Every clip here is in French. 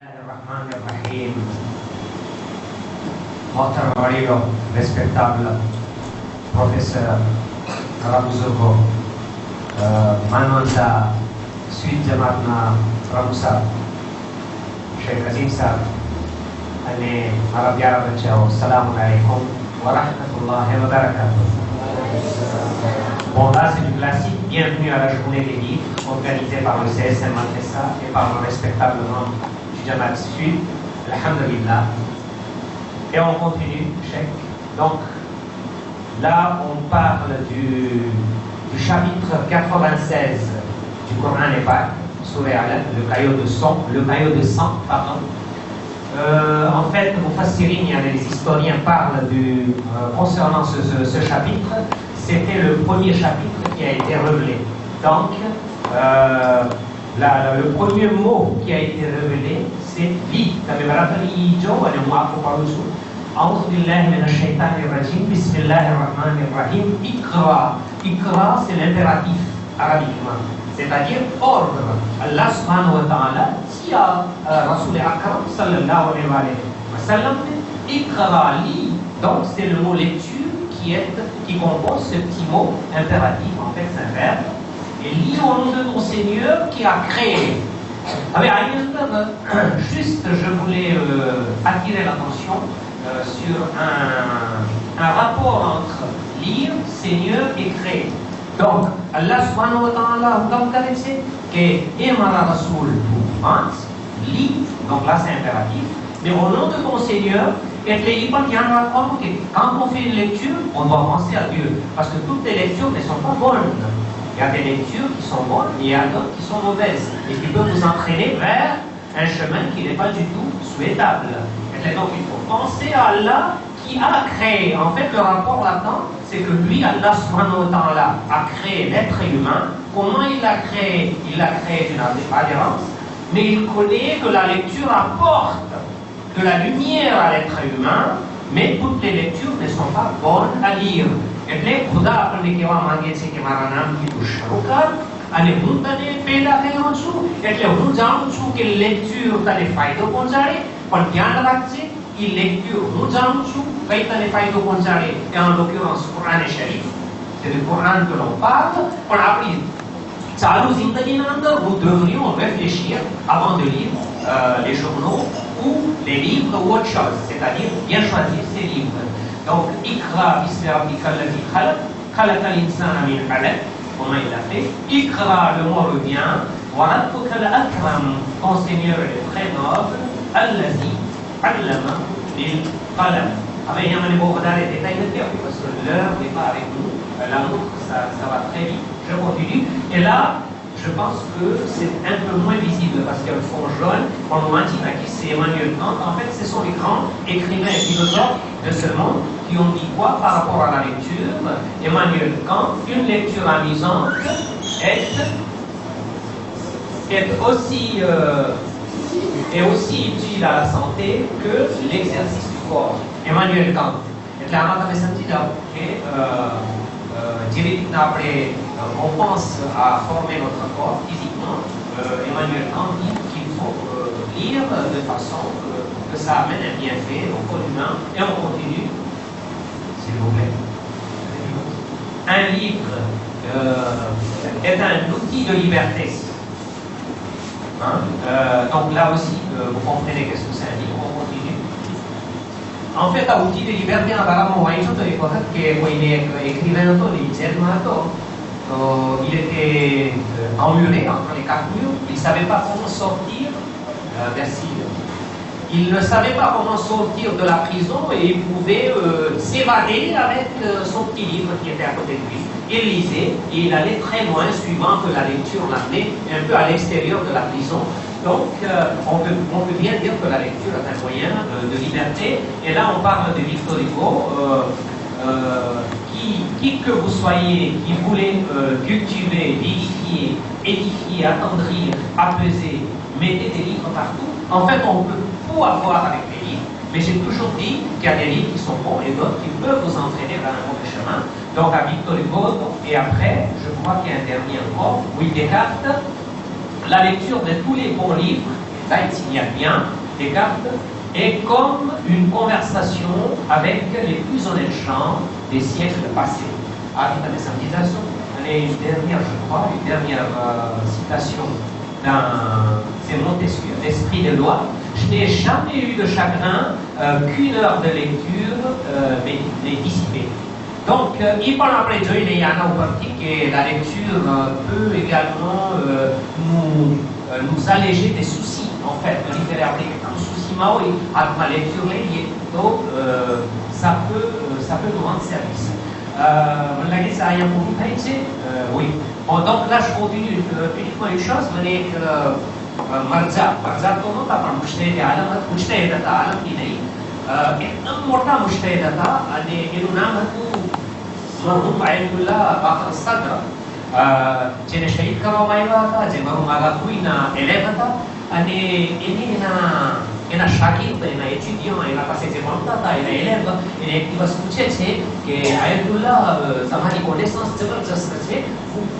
Bismillahirrahmanirrahim. Mohtara Mario, respectable professeur Ramuzoko, Manonda, Suite Jamatna Ramusa, Sheikh Azim Sab, Ane Arabiara Bachao, Salamu alaikum wa rahmatullahi wa barakatuh. Bon, là c'est du classique. Bienvenue à la journée des livres organisée par le CSM Al-Fessa et par le respectable membre du Jamaat Sud, Alhamdulillah. Et on continue, Cheikh. Donc, là on parle du chapitre 96 du Coran et Pâques, Sourate Al, le caillot de sang, pardon. En fait, Mufassirin, les historiens parlent concernant ce chapitre. C'était le premier chapitre qui a été révélé. Donc, le premier mot qui a été révélé, c'est li. أعوذ بالله من الشيطان الرجيم بسم الله الرحمن الرحيم Iqra. Iqra, c'est l'impératif arabiquement, c'est-à-dire ordre. Allah subhanahu wa ta'ala dit à Rasoul Akram sallallahu alayhi wa sallam Iqra li. Donc c'est le mot lecture qui compose ce petit mot impératif, en fait c'est un verbe. Et lis au nom de ton Seigneur qui a créé. Juste je voulais attirer l'attention sur un rapport entre lire, Seigneur et créer. Donc, Allah subhanahu wa ta'ala, comme vous avez dit, que Emara Rasoul lit, donc là c'est impératif, mais au nom de ton Seigneur, et quand on fait une lecture, on doit penser à Dieu, parce que toutes les lectures ne sont pas bonnes. Il y a des lectures qui sont bonnes, mais il y a d'autres qui sont mauvaises, et qui peuvent vous entraîner vers un chemin qui n'est pas du tout souhaitable. Et donc il faut penser à Allah qui a créé. En fait, le rapport là-dedans, c'est que lui, Allah subhanahu wa ta'ala, a créé l'être humain. Comment il l'a créé? Il l'a créé d'une adhérence, mais il connaît que la lecture apporte de la lumière à l'être humain, mais toutes les lectures ne sont pas bonnes à lire. Et puis, Khuda apne kewa mange che ke mara naam ki tushruka ane hun tane peda kayon chu એટલે હું જાણું છું કે lecture તને ફાયદો પહોંચાડે પણ ધ્યાન રાખજે એ lecture હું જાણું છું કઈ તને ફાયદો પહોંચાડે et en l'occurrence Coran et Sharif, c'est du Coran que l'on parle. પણ આપણી ચાલુ જિંદગીના અંદર nous devrions réfléchir avant de lire les journaux ou les livres ou autre chose, c'est-à-dire bien choisir ces livres. Donc, Iqra bismi rabbika alladhi khalaq, khalaqa al-insana min 'alaq. Comment il a fait? Iqra, le mot revient. Wa rabbuka al-akram, ton Seigneur est très noble. Alladhi 'allama bil qalam. Il y a beaucoup de détails de dire parce que l'heure n'est pas avec nous. La nôtre, ça va très vite. Je continue. Et là, je pense que c'est un peu moins visible parce qu'il y a le fond jaune. On nous dit que c'est Emmanuel Kant. En fait, ce sont les grands écrivains et philosophes de ce monde qui ont dit quoi par rapport à la lecture. Emmanuel Kant, une lecture amusante est aussi utile à la santé que l'exercice du corps. Emmanuel Kant. Et là, on a senti on pense à former notre corps physiquement. Emmanuel Kant dit qu'il faut lire de façon que ça amène un bienfait au corps humain. Et on continue, s'il vous plaît. Un livre est un outil de liberté. Donc là aussi, vous comprenez qu'est-ce que c'est un livre. On continue. En fait, à outil de liberté, on va voir que écrivain il était emmuré entre les quatre murs, il ne savait pas comment sortir. Merci. Il ne savait pas comment sortir de la prison et il pouvait s'évader avec son petit livre qui était à côté de lui. Il lisait et il allait très loin suivant que la lecture l'amenait un peu à l'extérieur de la prison. Donc, on peut bien dire que la lecture est un moyen de liberté. Et là, on parle de Victor Hugo, qui que vous soyez, qui voulez cultiver, vivifier, édifier, attendrir, apaiser, mettez des livres partout. En fait, on peut tout avoir avec les livres, mais j'ai toujours dit qu'il y a des livres qui sont bons et d'autres qui peuvent vous entraîner vers un mauvais chemin. Donc, à Victor Hugo, et après, je crois qu'il y a un dernier encore, oui, Descartes, la lecture de tous les bons livres là il signale bien Descartes, est comme une conversation avec les plus honnêtes gens des siècles passés. Une dernière, je crois, une dernière citation c'est Montesquieu, l'esprit des lois. Je n'ai jamais eu de chagrin qu'une heure de lecture m'ait dissipé. Donc, il parle après Joy Leyana au parti que la lecture peut également nous alléger des soucis. En fait, le livre est appelé un souci mao et à ma lecture liée. Donc, ça peut nous rendre service. Oui. Bon, donc là, je continue uniquement une chose, mais مرجع كونه طبعا مجتهد عالم مجتهد عالم إليه مرتا مجتهد إنه نامته مرحوم عين الله باقر الصدر جن شهيد كرو مايواتا جن مرحوم آغا كوينا إليفتا ini ina shakit, ina étudiant, ina passé ses mandats, ina élève, il va se coucher, que Ayatollah, ça m'a dit connaissance,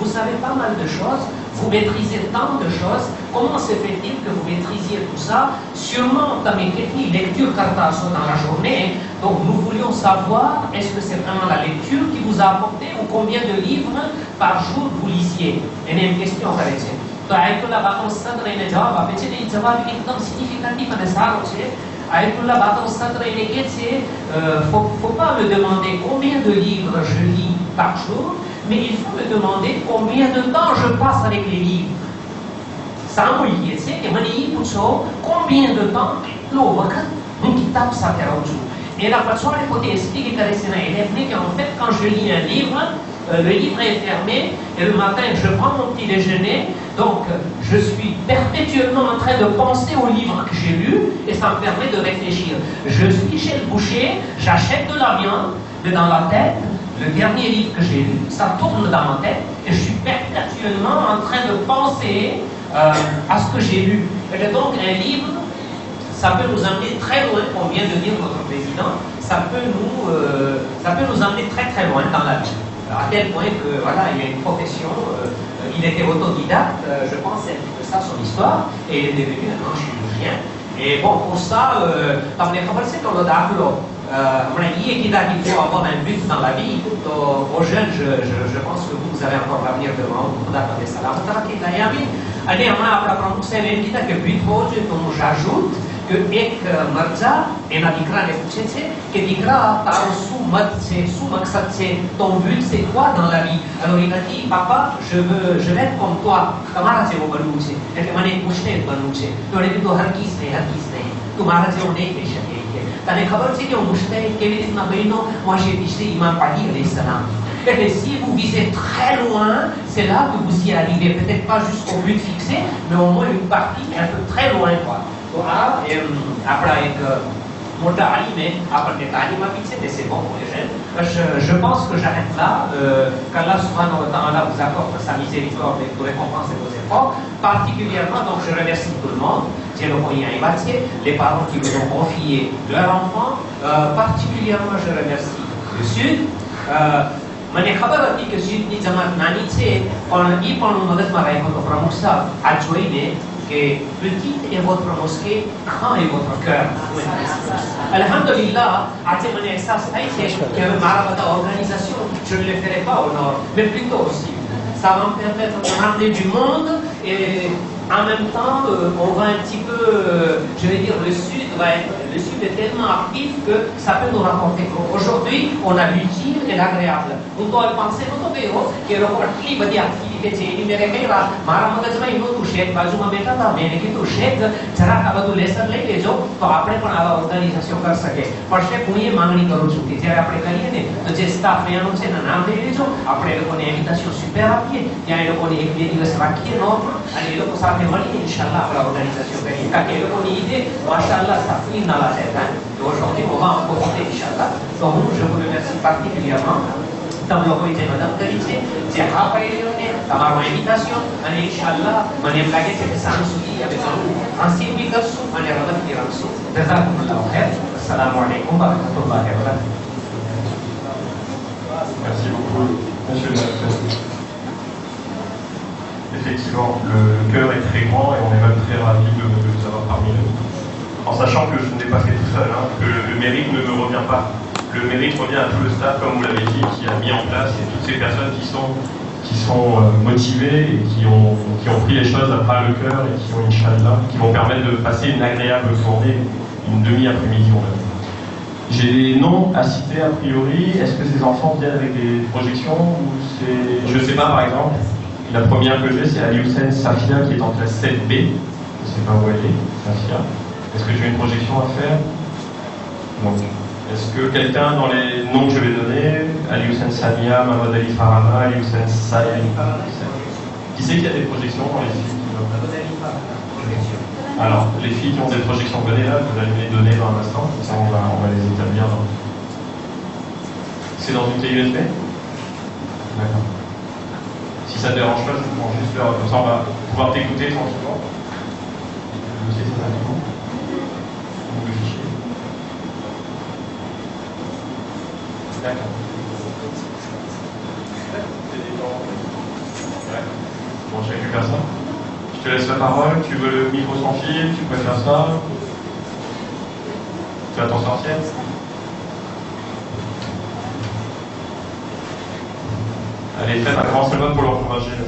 vous savez pas mal de choses, vous maîtrisez tant de choses, comment se fait-il que vous maîtrisiez tout ça? Sûrement, dans mes lectures cartasso dans la journée, donc nous voulions savoir, est-ce que c'est vraiment la lecture qui vous a apporté ou combien de livres par jour vous lisiez? Et une question, तो आयतुल्लाह बातों सदर ने जवाब આપે છે એ જવાબ એકદમ સિગ્નિફિકન્ટિવ અને સારો છે આયતુલ્લાહ બાતોं સદર એને કહે છે faut pas me demander combien de livres je lis par jour mais il faut me demander combien de temps je passe avec les livres સામો કહે છે કે મને એ પૂછો combien de temps એટલો વખત હું કિતાબ સાથે રહું છું et la façon elle peut expliquer કરે છે ના élève que en fait quand je lis un livre le livre est fermé et le matin je prends mon petit déjeuner. Donc je suis perpétuellement en train de penser au livre que j'ai lu et ça me permet de réfléchir. Je suis chez le boucher, j'achète de la viande, mais dans la tête, le dernier livre que j'ai lu, ça tourne dans ma tête et je suis perpétuellement en train de penser à ce que j'ai lu. Et donc un livre, ça peut nous amener très loin, comme vient de dire notre président, ça peut nous amener très très loin dans la vie. À tel point que voilà, il y a une profession, il était autodidacte, je pense c'est un petit peu ça son histoire, et il est devenu un grand chirurgien. Et bon, pour ça, comme les capacités qu'on a d'argent, il faut avoir un but dans la vie. Aux jeunes, je pense que vous avez encore l'avenir devant vous. Allez, on a que but donc j'ajoute que ek marja ena dikra ne puछे que dikra taro sous maksad c'est ton but c'est quoi dans la vie? Alors il a dit papa je vais être comme toi तुम्हारा से वो बनूं छे એટલે મને પૂછને बनूं छे તો એને કીધું હરગીઝ નહીં तुम्हारा से वो नहीं થઈ શકે તને ખબર છે કે હું મુશ્તહે કેવી રીતના બન્યો? moi j'ai visé Imam Mahdi alayhi salam. Et si vous visez très loin, c'est là que vous y arrivez, peut-être pas jusqu'au but fixé, mais au moins une partie un peu très loin quoi. तो après एक मोटा आलिम है आपने तालीम भी c'est c'est bon pour les jeunes. Je pense que j'arrête là. Qu'Allah subhanahu wa ta'ala vous accorde sa miséricorde et vous récompense vos efforts. Particulièrement, donc je remercie tout le monde, les parents qui vous ont confié leur enfant. Particulièrement, je remercie le Sud. મને ખબર હતી કે સ્વીટની જમાત નાની છે પણ એ પણ હું મગજમાં રાખ્યો હતો પ્રમુખ સાહેબ આ જોઈને que petite est votre mosquée, grand est votre cœur. Alhamdulillah, આજે મને અહેસાસ થાય છે કે મારા બધા organisation, je ne les ferai pas au nord, mais plutôt aussi. Ça va me permettre de ramener du monde et en même temps, on va un petit peu, je vais dire, le sud est tellement actif que ça peut nous rapporter. Aujourd'hui, on a l'utile et l'agréable. On doit penser notre bureau qui est le portrait de l'activité. Il me réveille là, Maramagazma, il nous touche, Bazuma Betata, mais il touche, Zarakabadou Lesser les autres, pour après qu'on a l'organisation comme ça. Parce que vous voyez, Mangli Karuchuki, après Kaliene, le staff et annoncé dans un des gens, après on a une invitation super rapide, il y a une église raquée, non, allez, le ça fait mal, Inch'Allah, pour l'organisation gagnée. Car il y a une idée, Masha'Allah, ça finit dans la tête. Et aujourd'hui, on va en profiter, Inch'Allah. Donc, je vous remercie particulièrement. Dans le comité, Madame Kalitse, c'est Raphaël Léoné, dans ma invitation, Inch'Allah, mon éblagé, c'est que ça nous soudit avec un ancien bigasou, on est revenu à Ramsou. Jazakumullahu khair. Assalamu alaikum wa rahmatullahi wa barakatuh. Merci beaucoup, monsieur le directeur. Effectivement, le cœur est très grand et on est même très ravis de vous avoir en sachant que je ne l'ai pas fait tout seul, hein, que le mérite ne me revient pas. Le mérite revient à tout le staff, comme vous l'avez dit, qui a mis en place, et toutes ces personnes qui sont motivées et qui ont pris les choses à bras le cœur et qui ont, Inch'Allah, qui vont permettre de passer une agréable journée, une demi-après-midi, on va dire. J'ai des noms à citer a priori. Est-ce que ces enfants viennent avec des projections ou c'est... Je ne sais pas, par exemple. La première que j'ai, c'est Ali Hussein Safia qui est en classe 7B. Je ne sais pas où elle est, Safia. Est-ce que tu as une projection à faire? Non. Est-ce que quelqu'un dans les noms que je vais donner, Ali Hussein Samia, Mahmoud Ali Farana, Ali Hussein Saïd, qui c'est qui a des projections dans les filles? Alors, les filles qui ont des projections, venez là, vous allez me les donner dans un instant, comme ça on va les établir dans... C'est dans une clé USB? D'accord. Si ça ne dérange pas, je vous prends juste là, comme ça on va pouvoir t'écouter tranquillement. Le dossier, c'est un niveau. Donc le fichier. D'accord. Bon, je récupère ça. Je te laisse la parole. Tu veux le micro sans fil? Tu préfères ça? Tu vas t'en sortir? Allez, faites un grand salut pour l'encourager.